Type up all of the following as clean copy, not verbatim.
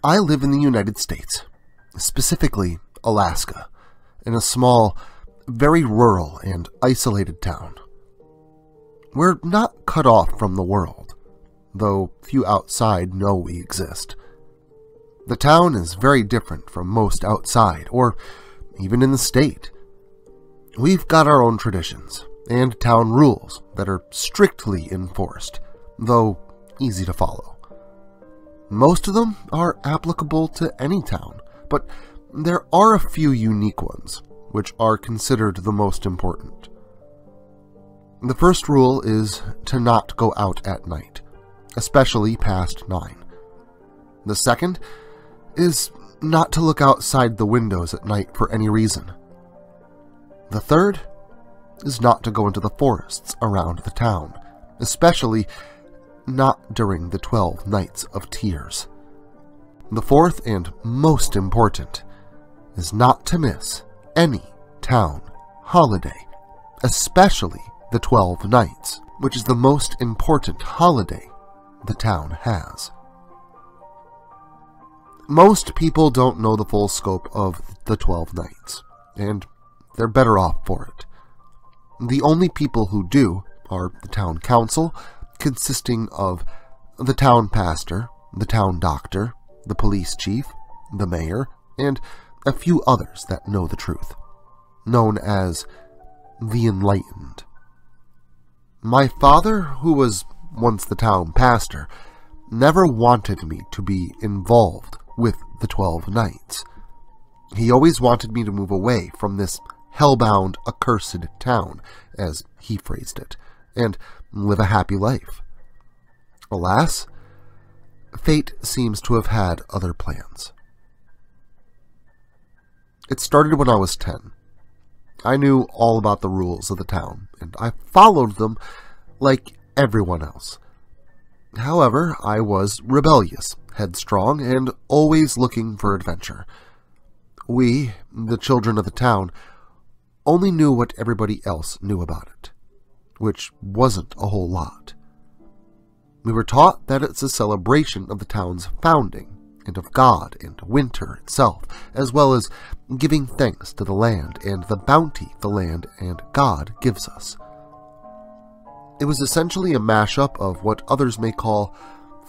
I live in the United States, specifically Alaska, in a small, very rural and isolated town. We're not cut off from the world, though few outside know we exist. The town is very different from most outside, or even in the state. We've got our own traditions and town rules that are strictly enforced, though easy to follow. Most of them are applicable to any town, but there are a few unique ones, which are considered the most important. The first rule is to not go out at night, especially past 9. The second is not to look outside the windows at night for any reason. The third is not to go into the forests around the town, especially not during the 12 Nights of Tears. The fourth and most important is not to miss any town holiday, especially the 12 Nights, which is the most important holiday the town has. Most people don't know the full scope of the 12 Nights, and they're better off for it. The only people who do are the town council, consisting of the town pastor, the town doctor, the police chief, the mayor, and a few others that know the truth, known as the Enlightened. My father, who was once the town pastor, never wanted me to be involved with the 12 Nights. He always wanted me to move away from this hellbound, accursed town, as he phrased it, and live a happy life. Alas, fate seems to have had other plans. It started when I was 10. I knew all about the rules of the town, and I followed them like everyone else. However, I was rebellious, headstrong, and always looking for adventure. We, the children of the town, only knew what everybody else knew about it, which wasn't a whole lot. We were taught that it's a celebration of the town's founding, and of God and winter itself, as well as giving thanks to the land and the bounty the land and God gives us. It was essentially a mashup of what others may call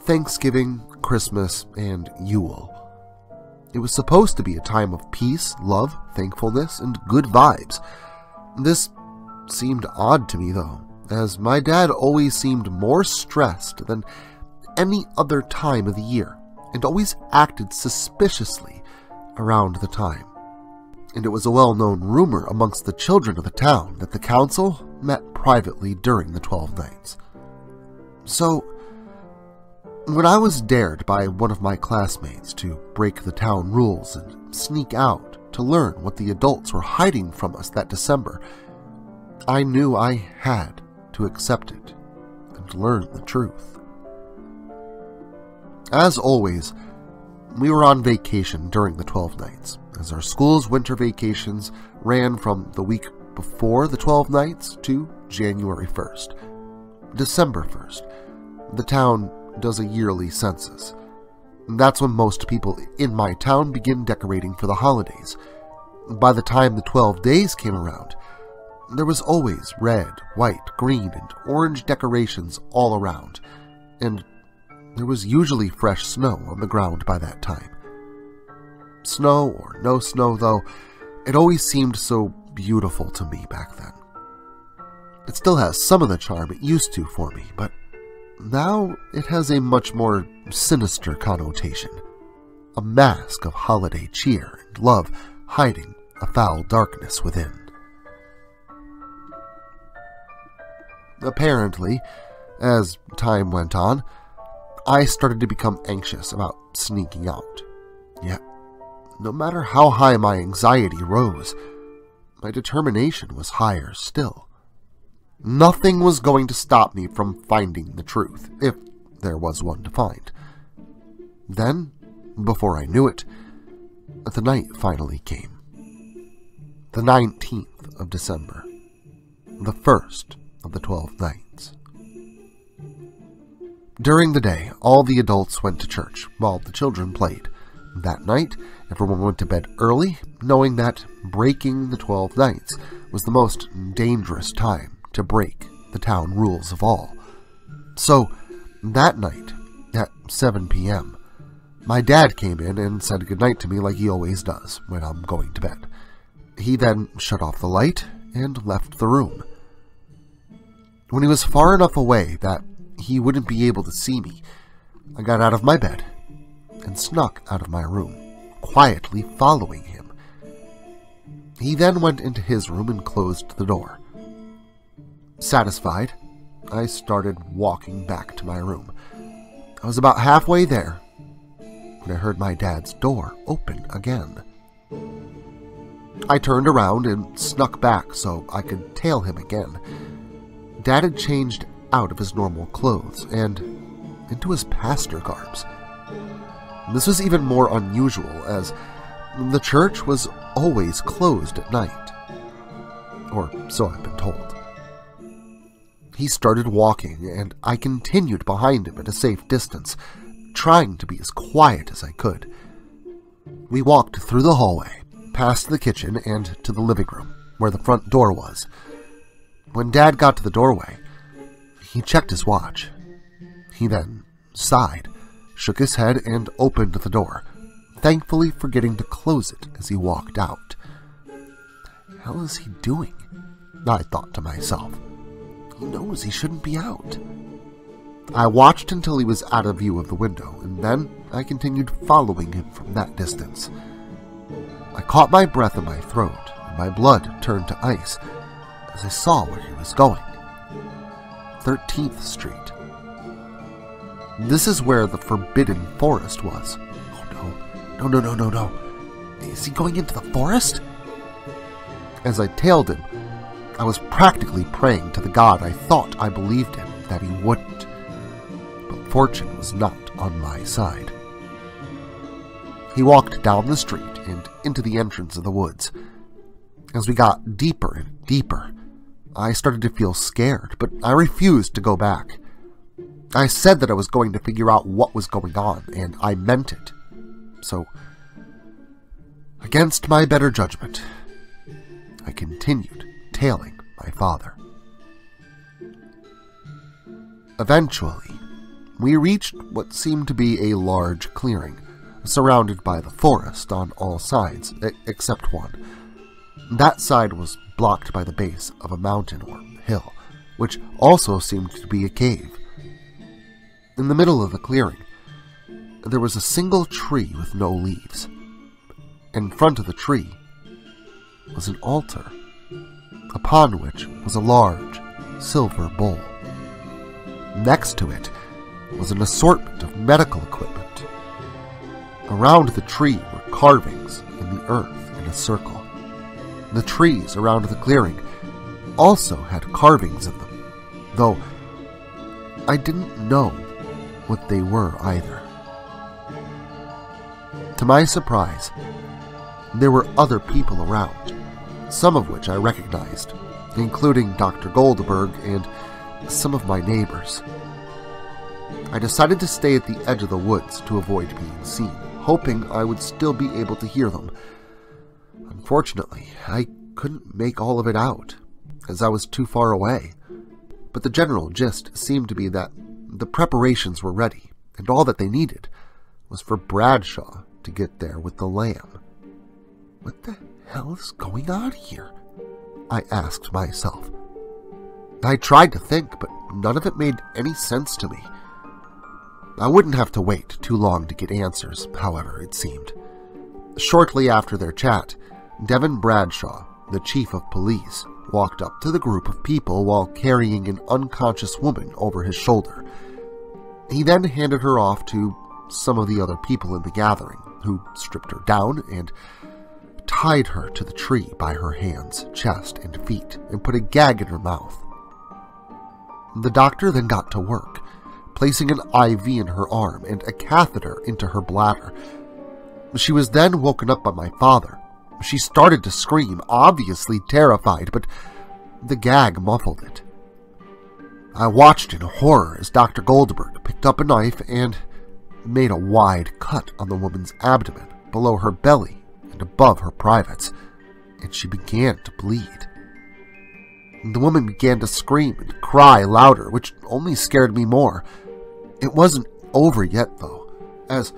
Thanksgiving, Christmas, and Yule. It was supposed to be a time of peace, love, thankfulness, and good vibes. This seemed odd to me, though, as my dad always seemed more stressed than any other time of the year, and always acted suspiciously around the time. And it was a well-known rumor amongst the children of the town that the council met privately during the 12 Nights. So, when I was dared by one of my classmates to break the town rules and sneak out to learn what the adults were hiding from us that December, I knew I had to accept it and learn the truth. As always, we were on vacation during the 12 Nights, as our school's winter vacations ran from the week before the 12 Nights to January 1st. December 1st, the town does a yearly census. That's when most people in my town begin decorating for the holidays. By the time the 12 days came around, there was always red, white, green, and orange decorations all around, and there was usually fresh snow on the ground by that time. Snow or no snow, though, it always seemed so beautiful to me back then. It still has some of the charm it used to for me, but now it has a much more sinister connotation. A mask of holiday cheer and love hiding a foul darkness within. Apparently, as time went on, I started to become anxious about sneaking out. Yet, no matter how high my anxiety rose, my determination was higher still. Nothing was going to stop me from finding the truth, if there was one to find. Then, before I knew it, the night finally came. The 19th of December, the first of the 12 Nights. During the day, all the adults went to church, while the children played. That night, everyone went to bed early, knowing that breaking the 12 nights was the most dangerous time to break the town rules of all. So, that night, at 7 p.m., my dad came in and said goodnight to me like he always does when I'm going to bed. He then shut off the light and left the room. When he was far enough away that he wouldn't be able to see me, I got out of my bed and snuck out of my room, quietly following him. He then went into his room and closed the door. Satisfied, I started walking back to my room. I was about halfway there when I heard my dad's door open again. I turned around and snuck back so I could tail him again. Dad had changed out of his normal clothes and into his pastor garbs. This was even more unusual, as the church was always closed at night. Or so I've been told. He started walking, and I continued behind him at a safe distance, trying to be as quiet as I could. We walked through the hallway, past the kitchen, and to the living room, where the front door was. When Dad got to the doorway, he checked his watch. He then sighed, shook his head, and opened the door, thankfully forgetting to close it as he walked out. The hell is he doing? I thought to myself. He knows he shouldn't be out. I watched until he was out of view of the window, and then I continued following him from that distance. I caught my breath in my throat, and my blood turned to ice as I saw where he was going. 13th Street. This is where the Forbidden Forest was. Oh no. Is he going into the forest? As I tailed him, I was practically praying to the God I thought I believed in that he wouldn't. But fortune was not on my side. He walked down the street and into the entrance of the woods. As we got deeper and deeper, I started to feel scared, but I refused to go back. I said that I was going to figure out what was going on, and I meant it. So, against my better judgment, I continued tailing my father. Eventually, we reached what seemed to be a large clearing, surrounded by the forest on all sides, except one. That side was blocked by the base of a mountain or hill, which also seemed to be a cave. In the middle of the clearing, there was a single tree with no leaves. In front of the tree was an altar, upon which was a large silver bowl. Next to it was an assortment of medical equipment. Around the tree were carvings in the earth in a circle. The trees around the clearing also had carvings in them, though I didn't know what they were either. To my surprise, there were other people around, some of which I recognized, including Dr. Goldberg and some of my neighbors. I decided to stay at the edge of the woods to avoid being seen, hoping I would still be able to hear them. Unfortunately, I couldn't make all of it out, as I was too far away. But the general gist seemed to be that the preparations were ready, and all that they needed was for Bradshaw to get there with the lamb. What the hell is going on here? I asked myself. I tried to think, but none of it made any sense to me. I wouldn't have to wait too long to get answers, however, it seemed. Shortly after their chat, Devin Bradshaw, the chief of police, walked up to the group of people while carrying an unconscious woman over his shoulder. He then handed her off to some of the other people in the gathering, who stripped her down and tied her to the tree by her hands, chest, and feet, and put a gag in her mouth. The doctor then got to work, placing an IV in her arm and a catheter into her bladder. She was then woken up by my father. She started to scream, obviously terrified, but the gag muffled it. I watched in horror as Dr. Goldberg picked up a knife and made a wide cut on the woman's abdomen, below her belly and above her privates, and she began to bleed. The woman began to scream and cry louder, which only scared me more. It wasn't over yet, though, as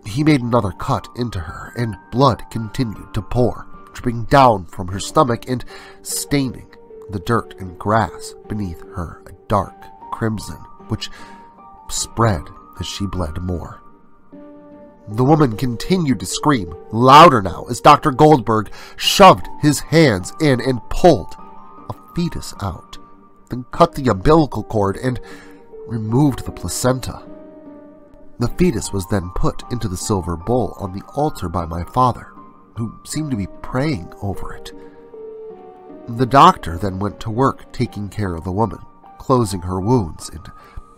he made another cut into her, and blood continued to pour, dripping down from her stomach and staining the dirt and grass beneath her a dark crimson, which spread as she bled more. The woman continued to scream, louder now, as Dr. Goldberg shoved his hands in and pulled a fetus out, then cut the umbilical cord and removed the placenta. The fetus was then put into the silver bowl on the altar by my father, who seemed to be praying over it. The doctor then went to work taking care of the woman, closing her wounds and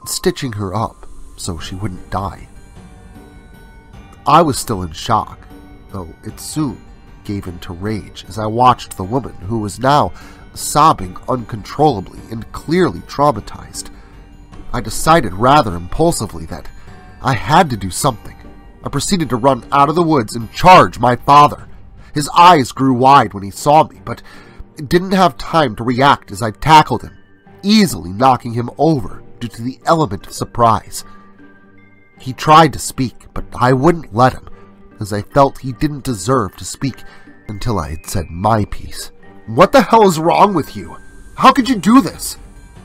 stitching her up so she wouldn't die. I was still in shock, though it soon gave into rage as I watched the woman, who was now sobbing uncontrollably and clearly traumatized. I decided rather impulsively that I had to do something. I proceeded to run out of the woods and charge my father. His eyes grew wide when he saw me, but didn't have time to react as I tackled him, easily knocking him over due to the element of surprise. He tried to speak, but I wouldn't let him, as I felt he didn't deserve to speak until I had said my piece. "What the hell is wrong with you? How could you do this?"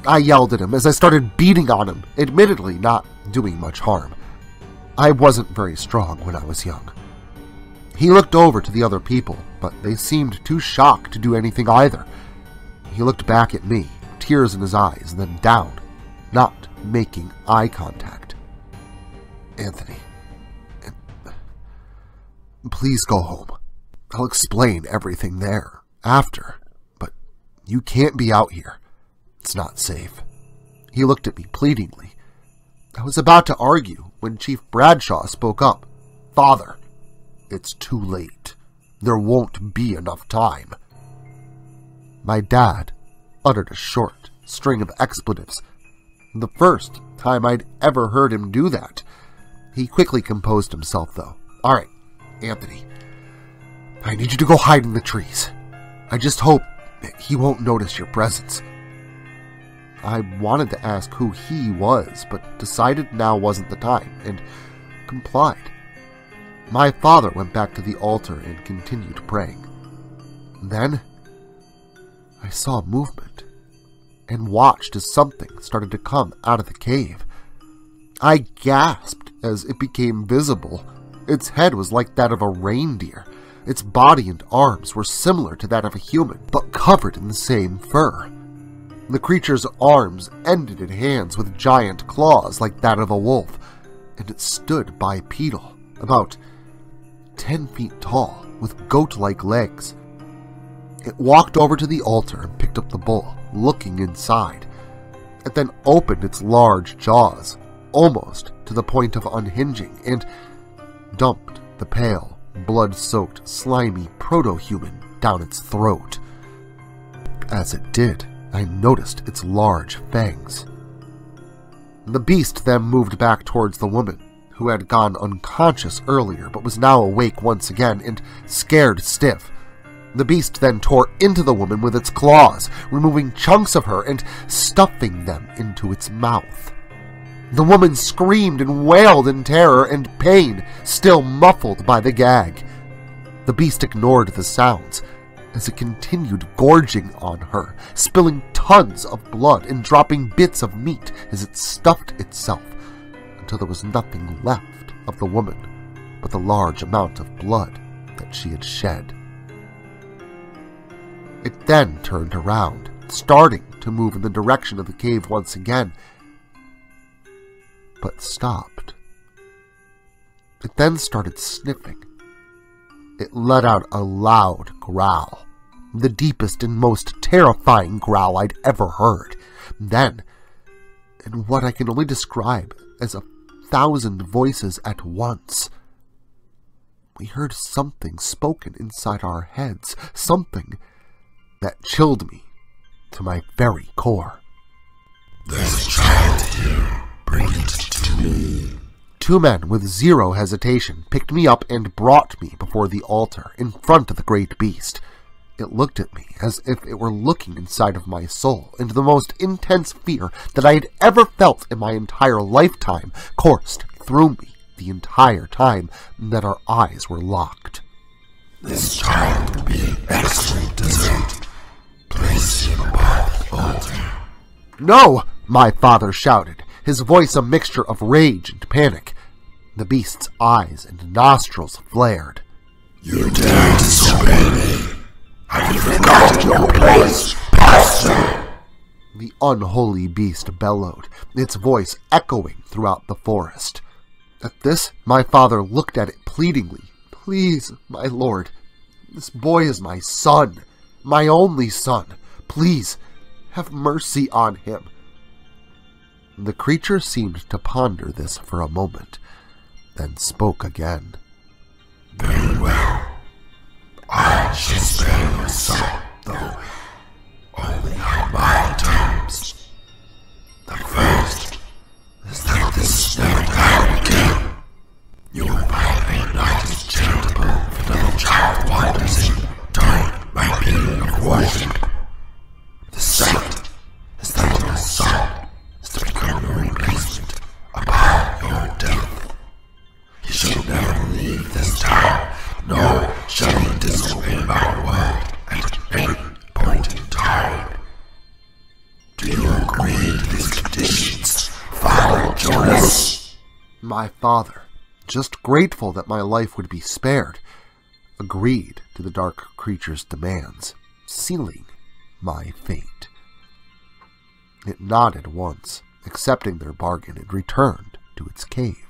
I yelled at him as I started beating on him, admittedly not doing much harm. I wasn't very strong when I was young. He looked over to the other people, but they seemed too shocked to do anything either. He looked back at me, tears in his eyes, and then down, not making eye contact. "Anthony, please go home. I'll explain everything there after, but you can't be out here. It's not safe." He looked at me pleadingly. I was about to argue when Chief Bradshaw spoke up. "Father, it's too late. There won't be enough time." My dad uttered a short string of expletives. The first time I'd ever heard him do that. He quickly composed himself, though. "All right, Anthony, I need you to go hide in the trees. I just hope he won't notice your presence." I wanted to ask who he was, but decided now wasn't the time, and complied. My father went back to the altar and continued praying. Then I saw movement, and watched as something started to come out of the cave. I gasped as it became visible. Its head was like that of a reindeer. Its body and arms were similar to that of a human, but covered in the same fur. The creature's arms ended in hands with giant claws like that of a wolf, and it stood bipedal, about 10 feet tall, with goat-like legs. It walked over to the altar and picked up the bowl, looking inside. It then opened its large jaws, almost to the point of unhinging, and dumped the pale, blood-soaked, slimy proto-human down its throat. As it did, I noticed its large fangs. The beast then moved back towards the woman, who had gone unconscious earlier but was now awake once again and scared stiff. The beast then tore into the woman with its claws, removing chunks of her and stuffing them into its mouth. The woman screamed and wailed in terror and pain, still muffled by the gag. The beast ignored the sounds as it continued gorging on her, spilling tons of blood and dropping bits of meat as it stuffed itself until there was nothing left of the woman but the large amount of blood that she had shed. It then turned around, starting to move in the direction of the cave once again, but stopped. It then started sniffing. It let out a loud growl, the deepest and most terrifying growl I'd ever heard. Then, in what I can only describe as 1,000 voices at once, we heard something spoken inside our heads, something that chilled me to my very core. "There's a child here. Bring it to me. 2 men with zero hesitation picked me up and brought me before the altar in front of the great beast. It looked at me as if it were looking inside of my soul, and the most intense fear that I had ever felt in my entire lifetime coursed through me the entire time that our eyes were locked. This child will be an excellent dessert. Place him above the altar. "No!" my father shouted, his voice a mixture of rage and panic. The beast's eyes and nostrils flared. "You dare disobey me? Have you forgotten your place, Pastor?" The unholy beast bellowed, its voice echoing throughout the forest. At this, my father looked at it pleadingly. "Please, my lord, this boy is my son, my only son. Please, have mercy on him." The creature seemed to ponder this for a moment, then spoke again. "Very well. I shall spare your son, though only on my terms. The first is that this never happen again. You will find me not as charitable if another child wanders in during my period of worship. The second is that your son is to become your replacement upon your death. He shall never leave this town, nor shall he disobey my word at any point in time. Do you agree to these conditions, Father Jonas?" My father, just grateful that my life would be spared, agreed to the dark creature's demands, sealing my fate. It nodded once, accepting their bargain, and returned to its cave.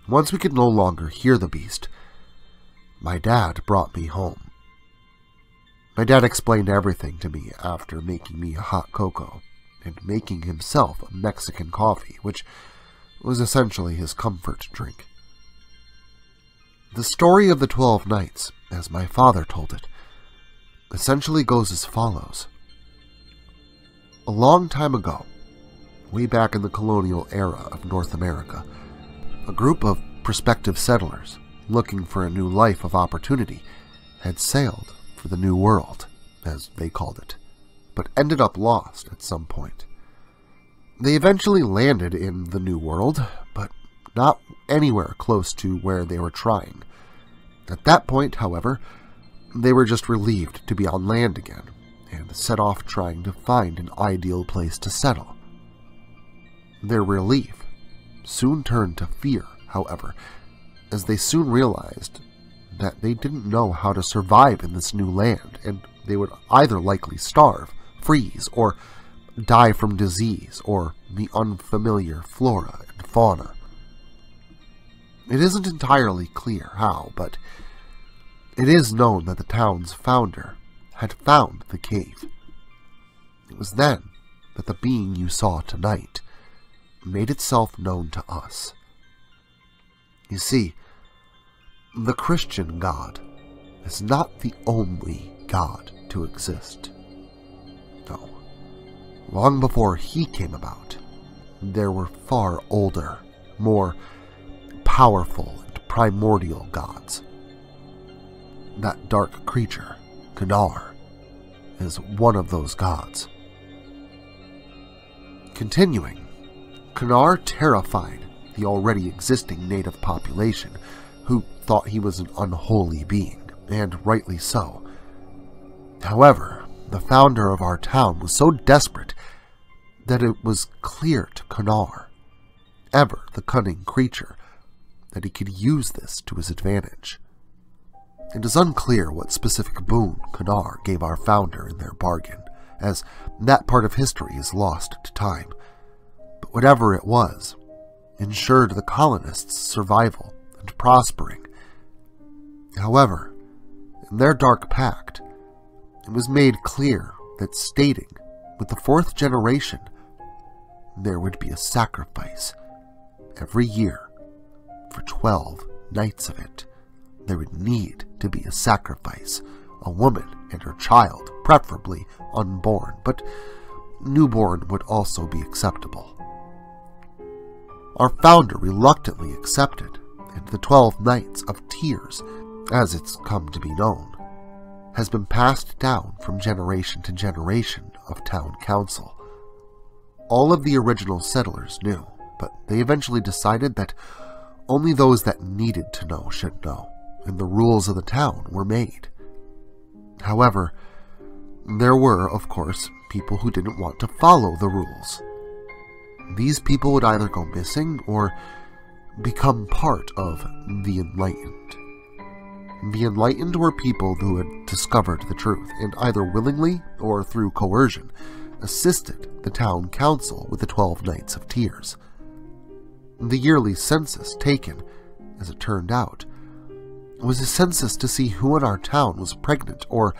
Once we could no longer hear the beast, my dad brought me home. My dad explained everything to me after making me a hot cocoa and making himself a Mexican coffee, which was essentially his comfort drink. The story of the 12 Nights, as my father told it, essentially goes as follows. A long time ago, way back in the colonial era of North America, a group of prospective settlers looking for a new life of opportunity had sailed for the New World, as they called it, but ended up lost at some point. They eventually landed in the New World, but not anywhere close to where they were trying. At that point, however, they were just relieved to be on land again, and set off trying to find an ideal place to settle. Their relief soon turned to fear, however, as they soon realized that they didn't know how to survive in this new land, and they would either likely starve, freeze, or die from disease or the unfamiliar flora and fauna. It isn't entirely clear how, but it is known that the town's founder had found the cave. It was then that the being you saw tonight made itself known to us. You see, the Christian God is not the only God to exist. No. Long before he came about, there were far older, more powerful and primordial gods. That dark creature, Kanar, is one of those gods. Continuing, Kanar terrified the already existing native population, who thought he was an unholy being, and rightly so. However, the founder of our town was so desperate that it was clear to Kanar, ever the cunning creature, that he could use this to his advantage. It is unclear what specific boon Kanar gave our founder in their bargain, as that part of history is lost to time. But whatever it was, ensured the colonists' survival and prospering. However, in their dark pact, it was made clear that stating, with the 4th generation, there would be a sacrifice every year. For 12 nights of it, there would need to be a sacrifice, a woman and her child, preferably unborn, but newborn would also be acceptable. our founder reluctantly accepted, and the 12 Nights of Tears, as it's come to be known, has been passed down from generation to generation of town council. All of the original settlers knew, but they eventually decided that only those that needed to know should know, and the rules of the town were made. However, there were, of course, people who didn't want to follow the rules. These people would either go missing or become part of the Enlightened. The Enlightened were people who had discovered the truth and either willingly or through coercion assisted the town council with the 12 Nights of Tears. The yearly census taken, as it turned out, was a census to see who in our town was pregnant or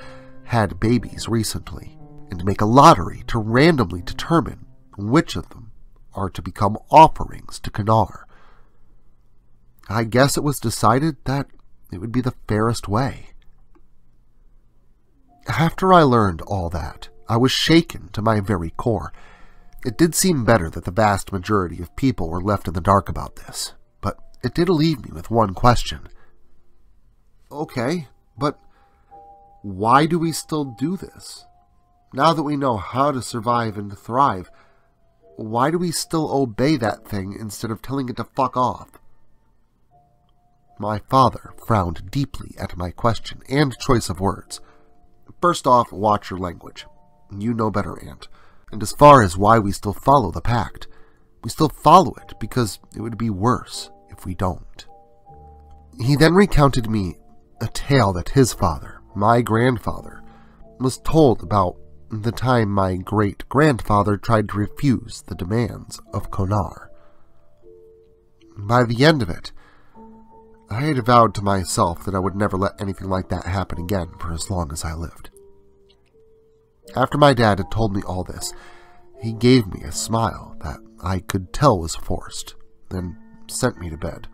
had babies recently, and make a lottery to randomly determine which of them are to become offerings to Kanar. I guess it was decided that it would be the fairest way. After I learned all that, I was shaken to my very core. It did seem better that the vast majority of people were left in the dark about this, but it did leave me with one question. Okay, but why do we still do this? Now that we know how to survive and thrive, why do we still obey that thing instead of telling it to fuck off? My father frowned deeply at my question and choice of words. First off, watch your language. You know better, Aunt. And as far as why we still follow the pact, we still follow it because it would be worse if we don't. He then recounted me a tale that his father, my grandfather, was told about the time my great-grandfather tried to refuse the demands of Konar. By the end of it, I had vowed to myself that I would never let anything like that happen again for as long as I lived. After my dad had told me all this, he gave me a smile that I could tell was forced, then sent me to bed,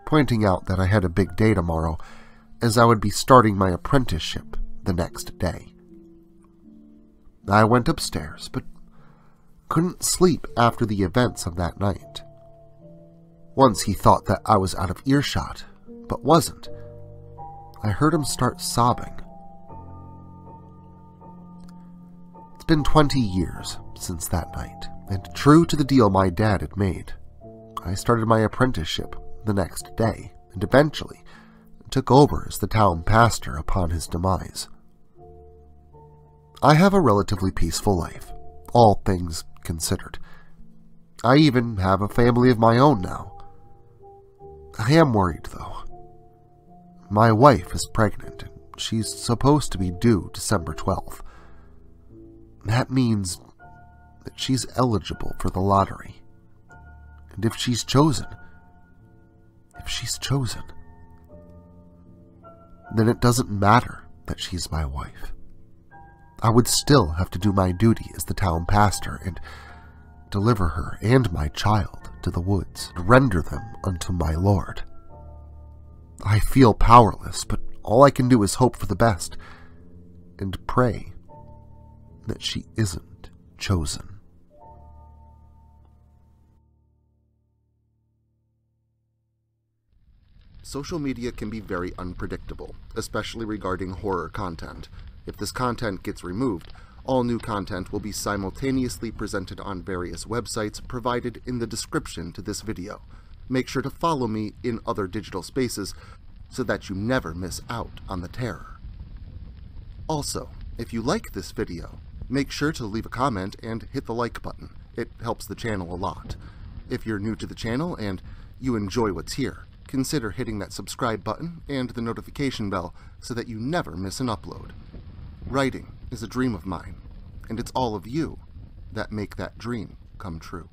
pointing out that I had a big day tomorrow, as I would be starting my apprenticeship the next day. I went upstairs, but couldn't sleep after the events of that night. Once he thought that I was out of earshot, but wasn't. I heard him start sobbing. It's been 20 years since that night, and true to the deal my dad had made, I started my apprenticeship the next day, and eventually took over as the town pastor upon his demise. I have a relatively peaceful life, all things considered. I even have a family of my own now. I am worried, though. My wife is pregnant, and she's supposed to be due December 12th. That means that she's eligible for the lottery. And if she's chosen, then it doesn't matter that she's my wife. I would still have to do my duty as the town pastor and deliver her and my child to the woods and render them unto my lord. I feel powerless, but all I can do is hope for the best and pray that she isn't chosen. Social media can be very unpredictable, especially regarding horror content. If this content gets removed, all new content will be simultaneously presented on various websites provided in the description to this video. Make sure to follow me in other digital spaces so that you never miss out on the terror. Also, if you like this video, make sure to leave a comment and hit the like button. It helps the channel a lot. If you're new to the channel and you enjoy what's here, consider hitting that subscribe button and the notification bell so that you never miss an upload. Writing is a dream of mine, and it's all of you that make that dream come true.